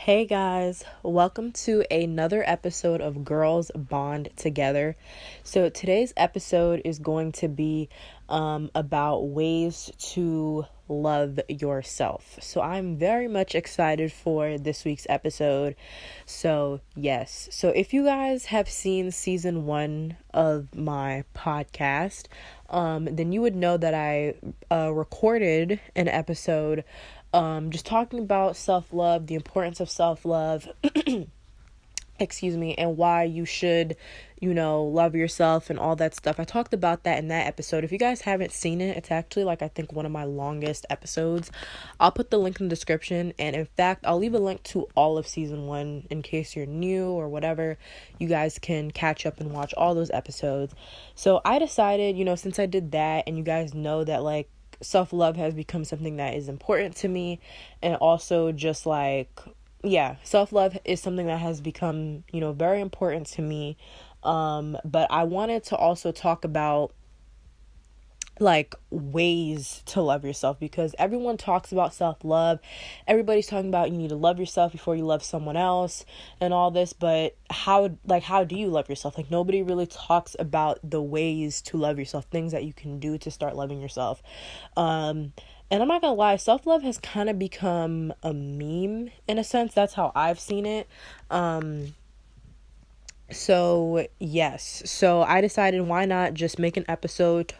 Hey guys, welcome to another episode of Girls Bond Together. So today's episode is going to be about ways to love yourself. So I'm very much excited for this week's episode. So yes, so if you guys have seen season 1 of my podcast, then you would know that I recorded an episode just talking about self-love, the importance of self-love, excuse me, and why you should, love yourself and all that stuff. I talked about that in that episode. If you guys haven't seen it, it's actually I think one of my longest episodes. I'll put the link in the description, and in fact, I'll leave a link to all of season 1 in case you're new or whatever. You guys can catch up and watch all those episodes. So I decided, since I did that, and you guys know that self-love has become something that is important to me, and also just self-love is something that has become very important to me, but I wanted to also talk about ways to love yourself, because everyone talks about self-love. Everybody's talking about you need to love yourself before you love someone else and all this, but how do you love yourself? Nobody really talks about the ways to love yourself, things that you can do to start loving yourself. And I'm not gonna lie, self-love has kind of become a meme in a sense. That's how I've seen it. So yes, so I decided, why not just make an episode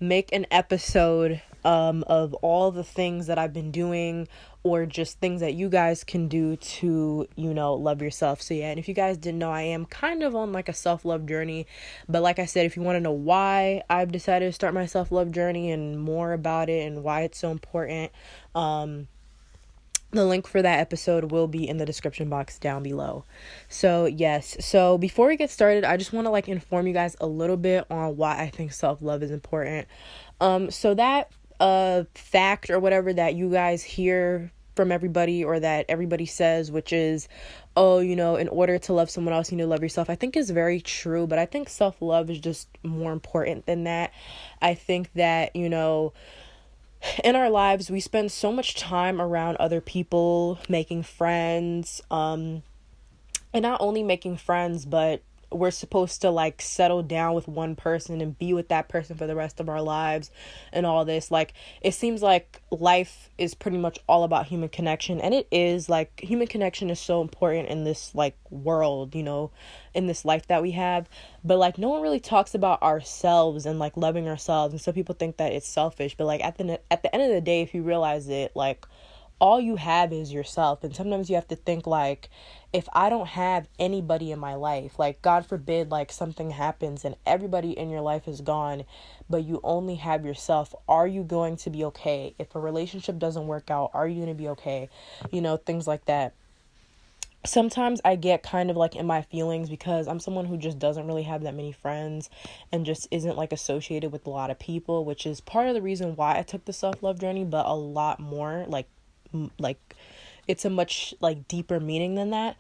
make an episode of all the things that I've been doing, or just things that you guys can do to love yourself. So yeah, and if you guys didn't know, I am kind of on a self-love journey, but like I said, if you want to know why I've decided to start my self-love journey and more about it and why it's so important, the link for that episode will be in the description box down below. So yes, so before we get started, I just want to inform you guys a little bit on why I think self-love is important. So that fact or whatever that you guys hear from everybody, or that everybody says, which is, in order to love someone else, you need to love yourself, I think is very true, but I think self-love is just more important than that. I think that, in our lives, we spend so much time around other people, making friends, and not only making friends, but we're supposed to settle down with one person and be with that person for the rest of our lives and all this. It seems like life is pretty much all about human connection, and it is. Human connection is so important in this world, in this life that we have, but no one really talks about ourselves and loving ourselves, and so people think that it's selfish, but at the end of the day, if you realize it, all you have is yourself. And sometimes you have to think, if I don't have anybody in my life, God forbid, something happens and everybody in your life is gone, but you only have yourself, are you going to be okay? If a relationship doesn't work out, are you going to be okay? Things like that. Sometimes I get kind of in my feelings, because I'm someone who just doesn't really have that many friends and just isn't associated with a lot of people, which is part of the reason why I took the self-love journey, but a lot more it's a much deeper meaning than that.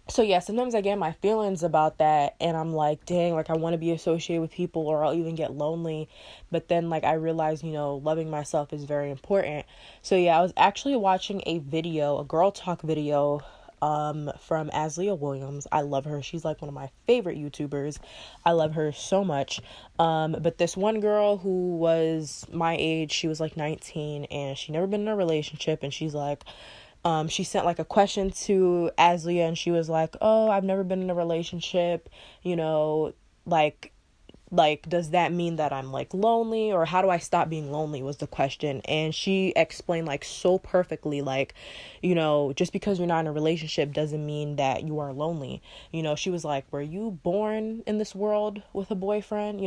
So yeah, sometimes I get my feelings about that, and I'm dang, I want to be associated with people, or I'll even get lonely. But then I realize, loving myself is very important. So yeah, I was actually watching a girl talk video from Azukioable. I love her. She's one of my favorite YouTubers. I love her so much. But this one girl who was my age, she was 19, and she never been in a relationship, and she's she sent a question to Azlia, and she was oh, I've never been in a relationship, does that mean that I'm lonely, or how do I stop being lonely, was the question. And she explained so perfectly, just because you're not in a relationship doesn't mean that you are lonely. She was were you born in this world with a boyfriend?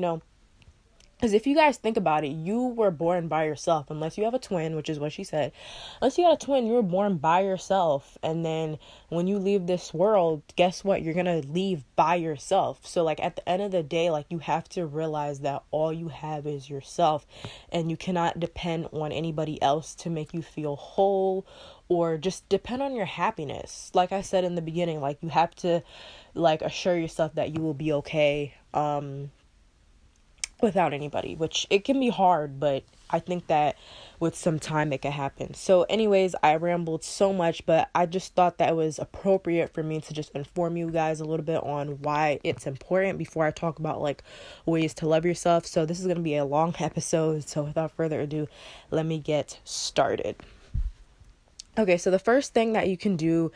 Because if you guys think about it, you were born by yourself, unless you have a twin, which is what she said. Unless you got a twin, you were born by yourself. And then when you leave this world, guess what? You're going to leave by yourself. So at the end of the day, you have to realize that all you have is yourself, and you cannot depend on anybody else to make you feel whole, or just depend on your happiness. Like I said in the beginning, you have to assure yourself that you will be okay. without anybody, which it can be hard, but I think that with some time it can happen. So anyways, I rambled so much, but I just thought that it was appropriate for me to just inform you guys a little bit on why it's important before I talk about like ways to love yourself. So this is going to be a long episode, so without further ado, let me get started. Okay, so the first thing that you can do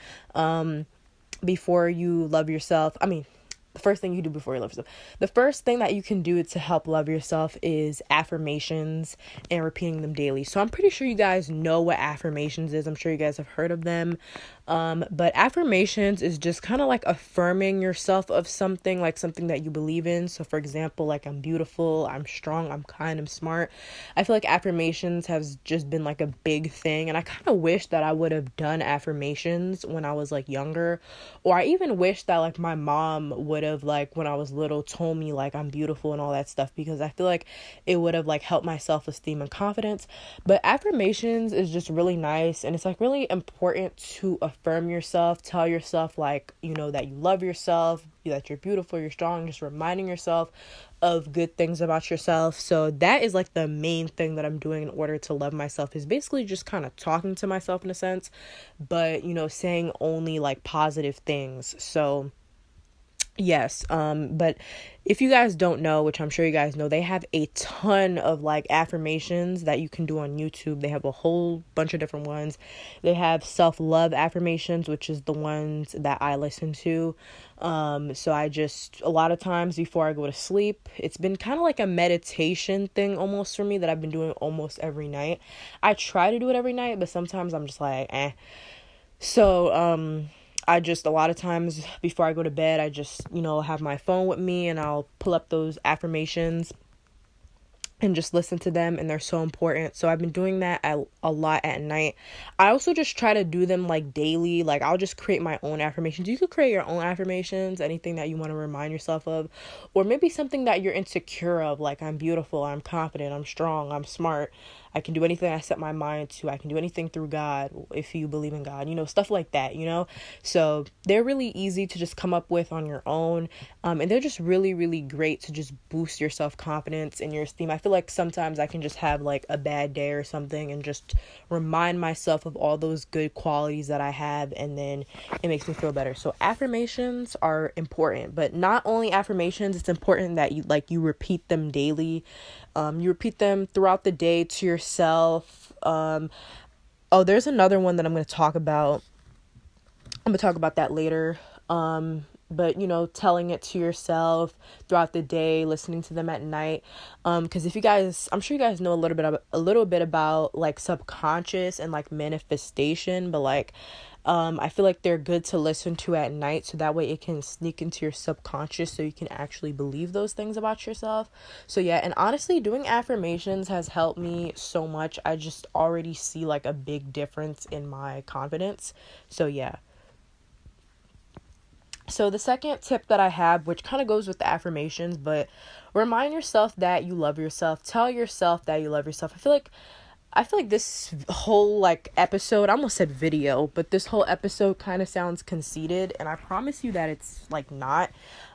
before you love yourself, the first thing you do before you love yourself. The first thing that you can do to help love yourself is affirmations and repeating them daily. So I'm pretty sure you guys know what affirmations is. I'm sure you guys have heard of them. But affirmations is just kind of like affirming yourself of something, like something that you believe in. So for example, like I'm beautiful, I'm strong, I'm kind, I'm smart. I feel like affirmations has just been like a big thing. And I kind of wish that I would have done affirmations when I was like younger. Or I even wish that like my mom would have like when I was little told me like I'm beautiful and all that stuff, because I feel like it would have like helped my self-esteem and confidence. But affirmations is just really nice, and it's like really important to affirm yourself, tell yourself like, you know, that you love yourself, that you're beautiful, you're strong, just reminding yourself of good things about yourself. So that is like the main thing that I'm doing in order to love myself, is basically just kind of talking to myself in a sense, but you know, saying only like positive things. So yes, but if you guys don't know, which I'm sure you guys know, they have a ton of like affirmations that you can do on YouTube. They have a whole bunch of different ones. They have self-love affirmations, which is the ones that I listen to. So I just, a lot of times before I go to sleep, it's been kind of like a meditation thing almost for me that I've been doing almost every night. I try to do it every night, but sometimes I'm just like, eh. So, I just, a lot of times before I go to bed, I just, you know, have my phone with me and I'll pull up those affirmations and just listen to them, and they're so important. So I've been doing that a lot at night. I also just try to do them like daily. Like I'll just create my own affirmations. You could create your own affirmations, anything that you want to remind yourself of, or maybe something that you're insecure of, like I'm beautiful, I'm confident, I'm strong, I'm smart, I can do anything I set my mind to, I can do anything through God, if you believe in God, you know, stuff like that, you know. So they're really easy to just come up with on your own, and they're just really, really great to just boost your self-confidence and your esteem. I feel like sometimes I can just have like a bad day or something and just remind myself of all those good qualities that I have, and then it makes me feel better. So affirmations are important, but not only affirmations, it's important that you repeat them daily. You repeat them throughout the day to yourself. There's another one that I'm going to talk about. I'm going to talk about that later. But, you know, telling it to yourself throughout the day, listening to them at night. Because if you guys, I'm sure you guys know a little bit about like subconscious and like manifestation, but like, I feel like they're good to listen to at night, so that way it can sneak into your subconscious so you can actually believe those things about yourself. So yeah, and honestly, doing affirmations has helped me so much. I just already see like a big difference in my confidence. So yeah. So the second tip that I have, which kind of goes with the affirmations, but remind yourself that you love yourself. Tell yourself that you love yourself. I feel like this whole like episode, I almost said video, but this whole episode kind of sounds conceited, and I promise you that it's like not.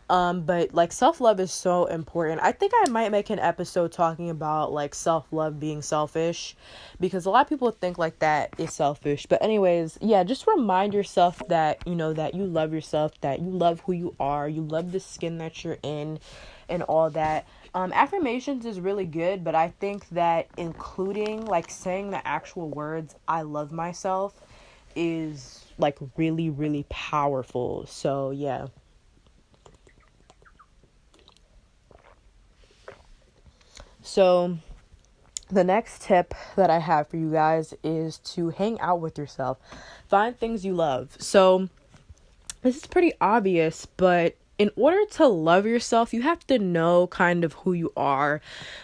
But like self-love is so important. I think I might make an episode talking about like self-love being selfish, because a lot of people think like that is selfish. But anyways, yeah, just remind yourself that, you know, that you love yourself, that you love who you are, you love the skin that you're in and all that. Affirmations is really good, but I think that including like saying the actual words, I love myself, is like really, really powerful. So yeah. So the next tip that I have for you guys is to hang out with yourself. Find things you love. So this is pretty obvious, but in order to love yourself, you have to know kind of who you are.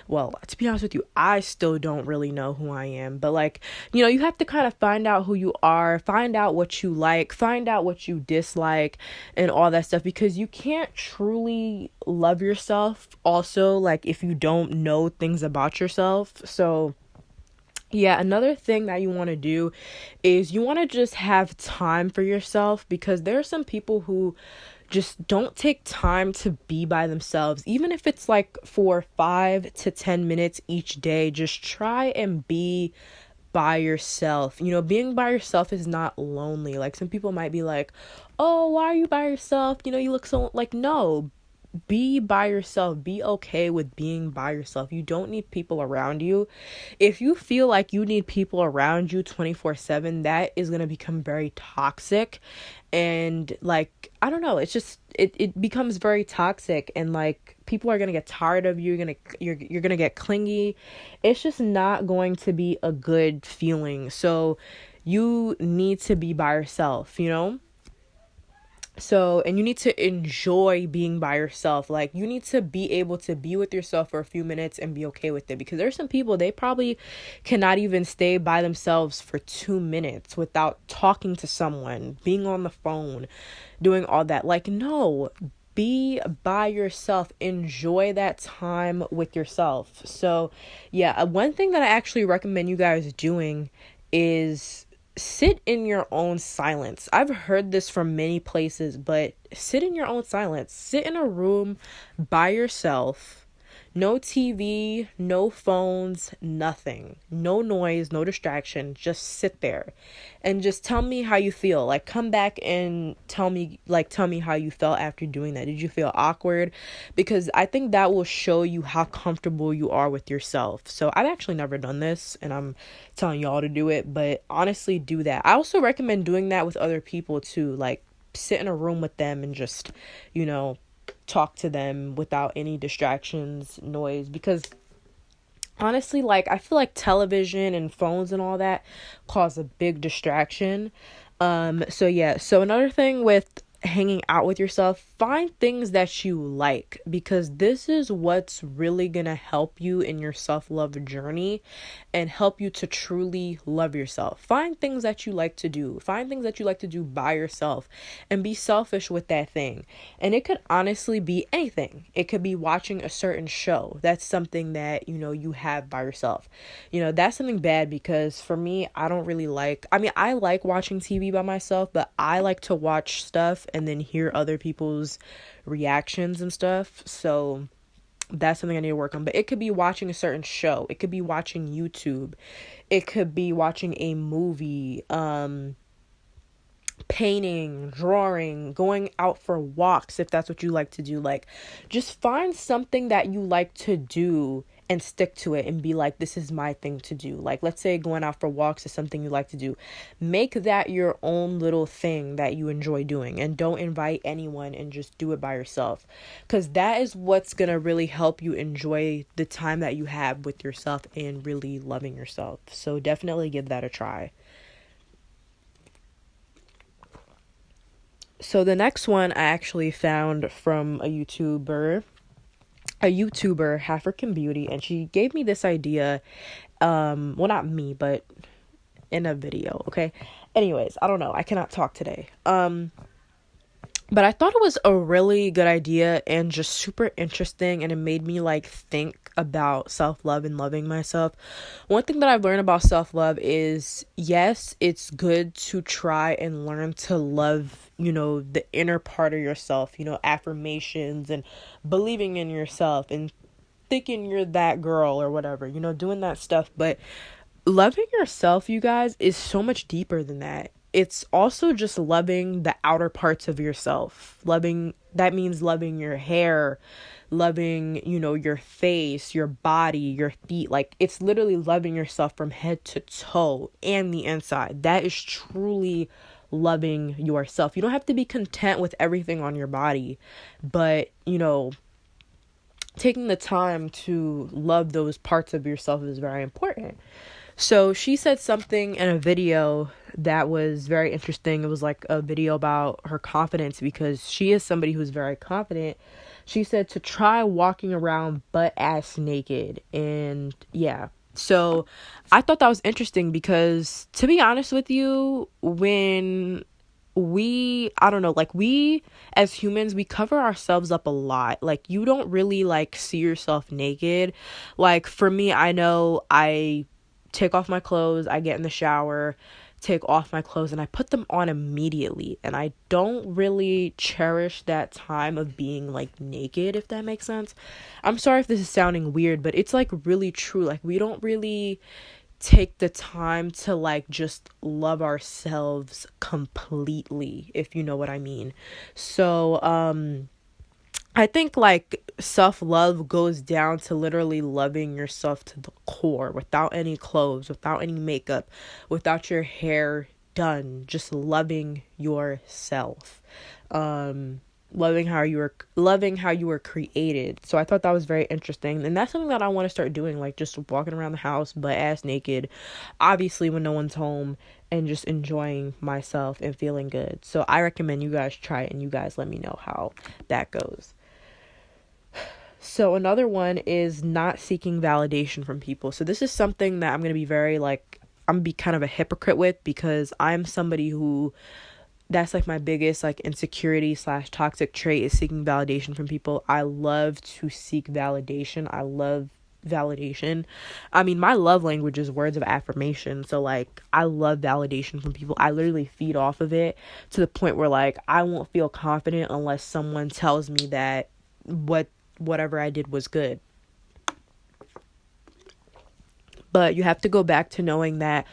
Well, to be honest with you, I still don't really know who I am, but like, you know, you have to kind of find out who you are, find out what you like, find out what you dislike and all that stuff, because you can't truly love yourself also like if you don't know things about yourself. So yeah, another thing that you want to do is you want to just have time for yourself, because there are some people who, just don't take time to be by themselves. Even if it's like for 5 to 10 minutes each day, just try and be by yourself. Being by yourself is not lonely. Like, some people might be like, oh, why are you by yourself? You look so, like, no, be by yourself. Be okay with being by yourself. You don't need people around you. If you feel like you need people around you 24/7, that is going to become very toxic. And like, I don't know, it's just it becomes very toxic, and like, people are going to get tired of you. You're going to get clingy. It's just not going to be a good feeling. So you need to be by yourself. So, and you need to enjoy being by yourself. Like, you need to be able to be with yourself for a few minutes and be okay with it. Because there's some people, they probably cannot even stay by themselves for 2 minutes without talking to someone, being on the phone, doing all that. Like, no, be by yourself. Enjoy that time with yourself. So, yeah, one thing that I actually recommend you guys doing is sit in your own silence. I've heard this from many places, but sit in your own silence. Sit in a room by yourself. No TV, no phones, nothing. No noise, no distraction. Just sit there and just tell me how you feel. Like, come back and tell me how you felt after doing that. Did you feel awkward? Because I think that will show you how comfortable you are with yourself. So I've actually never done this, and I'm telling y'all to do it, but honestly, do that. I also recommend doing that with other people too. Like, sit in a room with them and just, talk to them without any distractions, noise, because honestly, like, I feel like television and phones and all that cause a big distraction. So yeah, so another thing with hanging out with yourself, find things that you like, because this is what's really gonna help you in your self-love journey and help you to truly love yourself. Find things that you like to do. Find things that you like to do by yourself and be selfish with that thing. And it could honestly be anything. It could be watching a certain show. That's something that, you have by yourself. That's something bad, because for me, I don't really I like watching TV by myself, but I like to watch stuff and then hear other people's reactions and stuff. So that's something I need to work on. But it could be watching a certain show. It could be watching YouTube. It could be watching a movie, painting, drawing, going out for walks, if that's what you like to do. Like, just find something that you like to do and stick to it and be like, this is my thing to do. Like, let's say going out for walks is something you like to do. Make that your own little thing that you enjoy doing, and don't invite anyone, and just do it by yourself, because that is what's gonna really help you enjoy the time that you have with yourself and really loving yourself. So definitely give that a try. So the next one I actually found from a YouTuber, African Beauty, and she gave me this idea. Well, not me, but in a video. Okay. Anyways, I don't know. I cannot talk today. But I thought it was a really good idea and just super interesting, and it made me like think about self-love and loving myself. One thing that I've learned about self-love is, yes, it's good to try and learn to love, the inner part of yourself, affirmations and believing in yourself and thinking you're that girl or whatever, doing that stuff. But loving yourself, you guys, is so much deeper than that. It's also just loving the outer parts of yourself. That means loving your hair, loving, your face, your body, your feet. Like, it's literally loving yourself from head to toe and the inside. That is truly loving yourself. You don't have to be content with everything on your body, but, taking the time to love those parts of yourself is very important. So she said something in a video that was very interesting. It was like a video about her confidence, because she is somebody who's very confident. She said to try walking around butt ass naked. And yeah, so I thought that was interesting, because to be honest with you, when I don't know, like, we as humans, we cover ourselves up a lot. Like, you don't really like see yourself naked. Like, for me, I know I take off my clothes, I get in the shower, take off my clothes and I put them on immediately. And I don't really cherish that time of being like naked, if that makes sense. I'm sorry if this is sounding weird, but it's like really true. Like, we don't really take the time to like just love ourselves completely, if you know what I mean. So I think like self-love goes down to literally loving yourself to the core, without any clothes, without any makeup, without your hair done, just loving yourself. Loving how you were created. So I thought that was very interesting, and that's something that I want to start doing, like just walking around the house butt ass naked, obviously when no one's home, and just enjoying myself and feeling good. So I recommend you guys try it, and you guys let me know how that goes. So another one is not seeking validation from people. So this is something that I'm going to be I'm going to be kind of a hypocrite with, because I'm somebody who, that's like my biggest like insecurity / toxic trait, is seeking validation from people. I love to seek validation. I love validation. I mean, my love language is words of affirmation. So like, I love validation from people. I literally feed off of it to the point where like, I won't feel confident unless someone tells me that whatever I did was good. But you have to go back to knowing that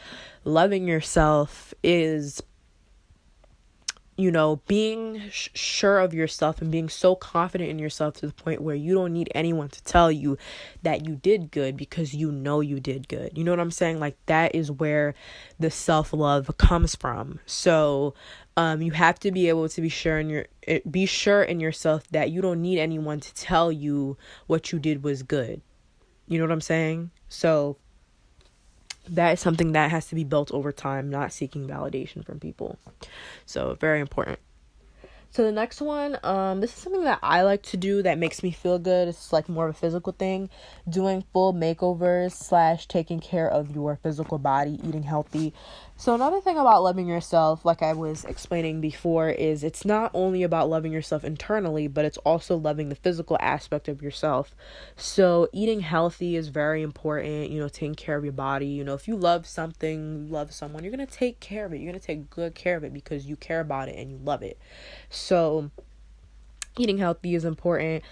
loving yourself is, you know, being sure of yourself and being so confident in yourself to the point where you don't need anyone to tell you that you did good, because you know you did good. You know what I'm saying? Like, that is where the self-love comes from. So you have to be able to be sure in yourself that you don't need anyone to tell you what you did was good. You know what I'm saying? So that is something that has to be built over time, not seeking validation from people. So very important. So the next one, this is something that I like to do that makes me feel good. It's like more of a physical thing. Doing full makeovers / taking care of your physical body, eating healthy. So another thing about loving yourself, like I was explaining before, is it's not only about loving yourself internally, but it's also loving the physical aspect of yourself. So eating healthy is very important, you know, taking care of your body. You know, if you love something, love someone, you're going to take care of it. You're going to take good care of it because you care about it and you love it. So eating healthy is important.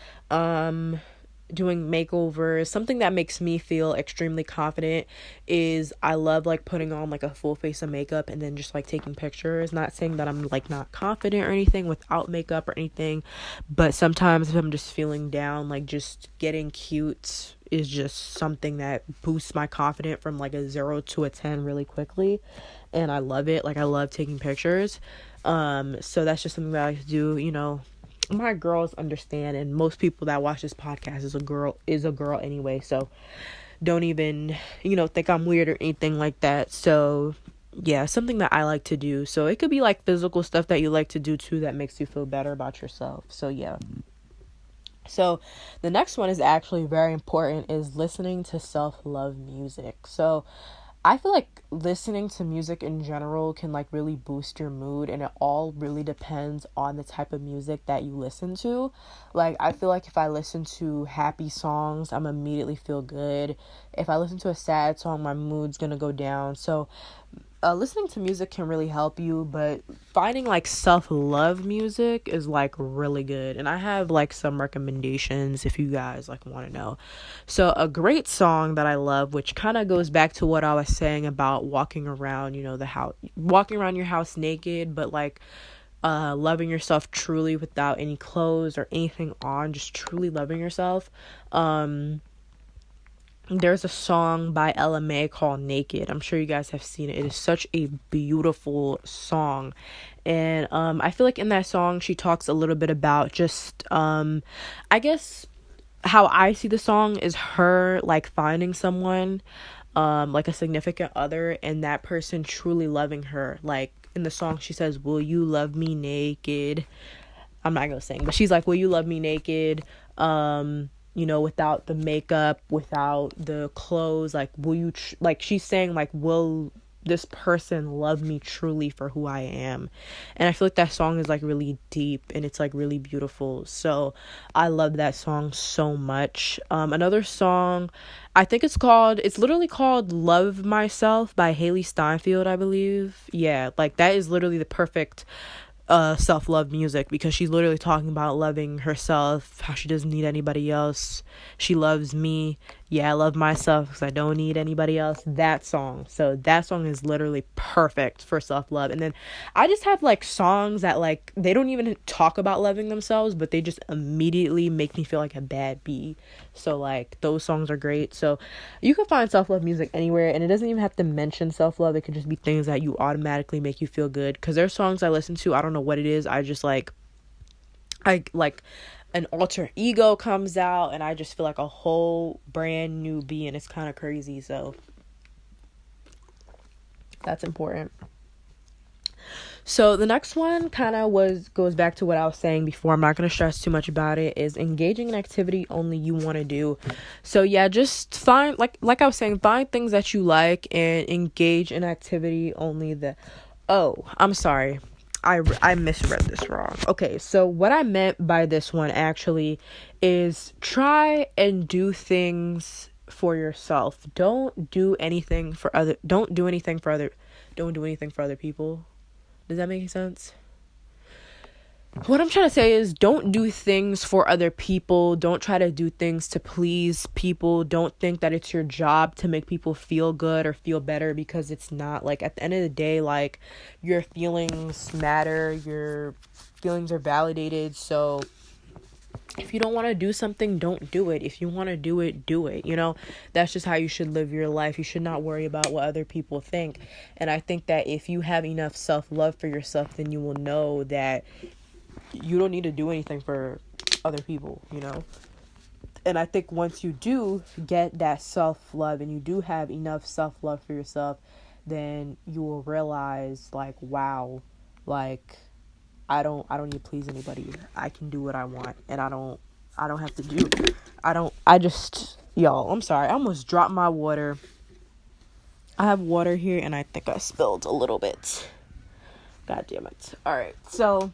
Doing makeovers, something that makes me feel extremely confident is I love like putting on like a full face of makeup and then just like taking pictures. Not saying that I'm like not confident or anything without makeup or anything, but sometimes if I'm just feeling down, like just getting cute is just something that boosts my confidence from like a 0 to a 10 really quickly, and I love it. Like, I love taking pictures. So that's just something that I like to do. You know, my girls understand, and most people that watch this podcast is a girl anyway, so don't even, you know, think I'm weird or anything like that. So yeah, something that I like to do. So it could be like physical stuff that you like to do too that makes you feel better about yourself. So yeah. So the next one is actually very important, is listening to self-love music. So I feel like listening to music in general can like really boost your mood, and it all really depends on the type of music that you listen to. Like, I feel like if I listen to happy songs, I'm immediately feel good. If I listen to a sad song, my mood's gonna go down. So listening to music can really help you, but finding like self-love music is like really good, and I have like some recommendations if you guys like want to know. So a great song that I love, which kind of goes back to what I was saying about walking around, you know, walking around your house naked, but like loving yourself truly without any clothes or anything on, just truly loving yourself. There's a song by Ella Mai called Naked. I'm sure you guys have seen it. It is such a beautiful song. And I feel like in that song she talks a little bit about just I guess how I see the song is her like finding someone like a significant other, and that person truly loving her. Like in the song she says, "Will you love me naked?" I'm not gonna sing, but she's like, "Will you love me naked?" You know, without the makeup, without the clothes, like, will you, like, she's saying, like, will this person love me truly for who I am. And I feel like that song is like really deep and it's like really beautiful. So I love that song so much. Another song, I think it's literally called Love Myself by Haley Steinfeld, I believe. Yeah, like that is literally the perfect self-love music, because she's literally talking about loving herself, how she doesn't need anybody else. She loves me. Yeah, I love myself because I don't need anybody else. That song. So that song is literally perfect for self-love. And then I just have like songs that like they don't even talk about loving themselves, but they just immediately make me feel like a bad bee. So like those songs are great. So you can find self-love music anywhere, and it doesn't even have to mention self-love. It could just be things that you automatically make you feel good, because there's songs I listen to, I don't know what it is, I just like an alter ego comes out and I just feel like a whole brand new being. It's kind of crazy. So that's important. So the next one kind of goes back to what I was saying before. I'm not going to stress too much about it. Is engaging in activity only you want to do. So yeah, just find like I was saying, find things that you like and engage in activity only that. Oh, I'm sorry. I misread this wrong. Okay, so what I meant by this one actually is try and do things for yourself. Don't do anything for other people. Does that make sense? What I'm trying to say is don't do things for other people. Don't try to do things to please people. Don't think that it's your job to make people feel good or feel better, because it's not. Like at the end of the day, like your feelings matter. Your feelings are validated. So if you don't want to do something, don't do it. If you want to do it, do it. You know, that's just how you should live your life. You should not worry about what other people think. And I think that if you have enough self-love for yourself, then you will know that you don't need to do anything for other people, you know? And I think once you do get that self-love and you do have enough self-love for yourself, then you will realize like, wow, like I don't need to please anybody. I can do what I want, and I don't have to do. Y'all, I'm sorry. I almost dropped my water. I have water here and I think I spilled a little bit. God damn it. All right. So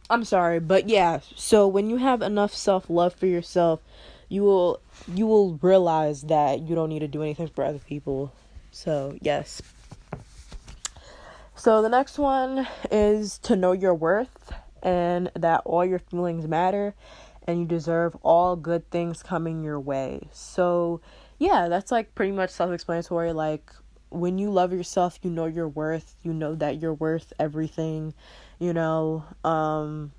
I'm sorry, but yeah, so when you have enough self-love for yourself, you will realize that you don't need to do anything for other people. So, yes. So, the next one is to know your worth and that all your feelings matter and you deserve all good things coming your way. So, yeah, that's like pretty much self-explanatory. Like when you love yourself, you know your worth, you know that you're worth everything. You know, and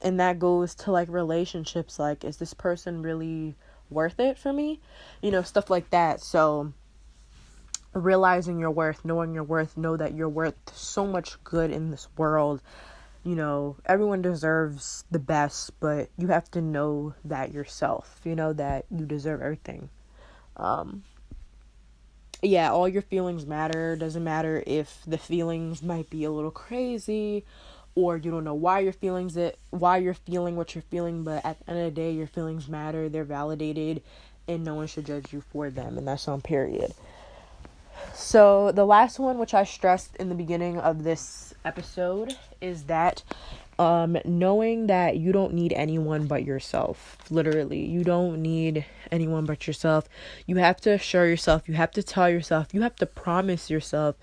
that goes to like relationships. Like, is this person really worth it for me? You know, stuff like that. So realizing your worth, knowing your worth, know that you're worth so much good in this world. You know, everyone deserves the best, but you have to know that yourself, you know, that you deserve everything. Yeah, all your feelings matter. Doesn't matter if the feelings might be a little crazy or you don't know why you're feeling what you're feeling, but at the end of the day, your feelings matter. They're validated and no one should judge you for them, and that's on period. So the last one, which I stressed in the beginning of this episode, is that knowing that you don't need anyone but yourself. Literally, you don't need anyone but yourself. You have to assure yourself, you have to tell yourself, you have to promise yourself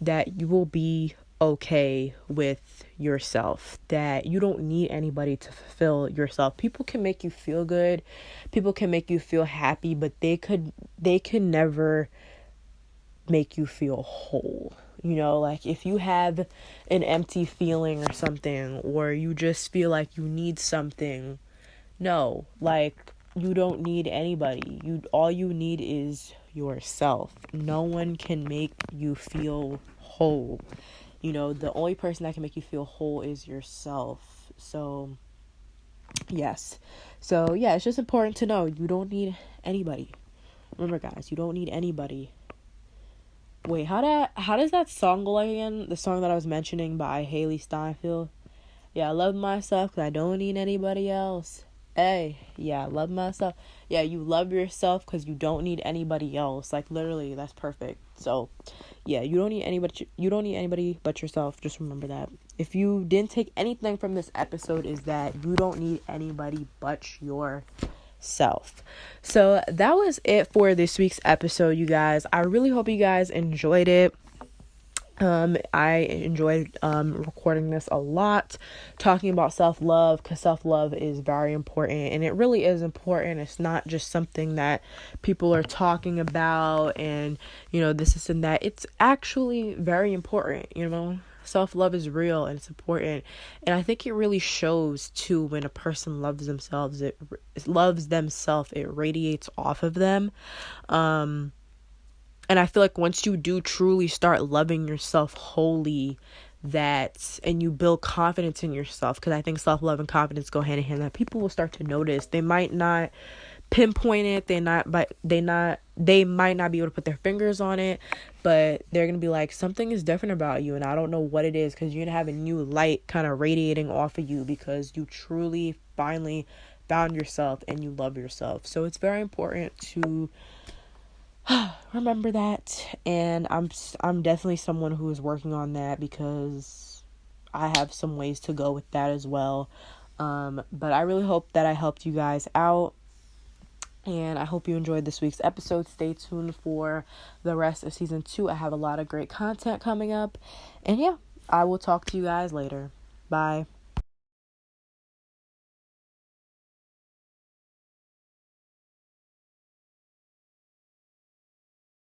that you will be okay with yourself, that you don't need anybody to fulfill yourself. People can make you feel good, people can make you feel happy, but they can never make you feel whole. You know, like if you have an empty feeling or something, or you just feel like you need something, no, like you don't need anybody. All you need is yourself. No one can make you feel whole. You know, the only person that can make you feel whole is yourself. So yes. So yeah, it's just important to know you don't need anybody. Remember guys, you don't need anybody. Wait, how does that song go again? The song that I was mentioning by Haley Steinfeld. Yeah, I love myself because I don't need anybody else. Hey, yeah, I love myself. Yeah, you love yourself because you don't need anybody else. Like, literally, that's perfect. So, Yeah, you don't need anybody but yourself. Just remember that. If you didn't take anything from this episode, is that you don't need anybody but yourself. So that was it for this week's episode, you guys. I really hope you guys enjoyed it. I enjoyed recording this a lot, talking about self-love, because self-love is very important, and it really is important. It's not just something that people are talking about and, this and that. It's actually very important. Self-love is real and it's important, and I think it really shows too when a person loves themselves. It radiates off of them. And I feel like once you do truly start loving yourself wholly, and you build confidence in yourself, because I think self-love and confidence go hand in hand, that people will start to notice. They might not pinpoint it, they might not be able to put their fingers on it, but they're gonna be like, something is different about you, and I don't know what it is, because you're gonna have a new light kind of radiating off of you, because you truly finally found yourself and you love yourself. So it's very important to remember that, and I'm definitely someone who is working on that, because I have some ways to go with that as well. But I really hope that I helped you guys out, and I hope you enjoyed this week's episode. Stay tuned for the rest of season 2. I have a lot of great content coming up, and yeah, I will talk to you guys later. Bye.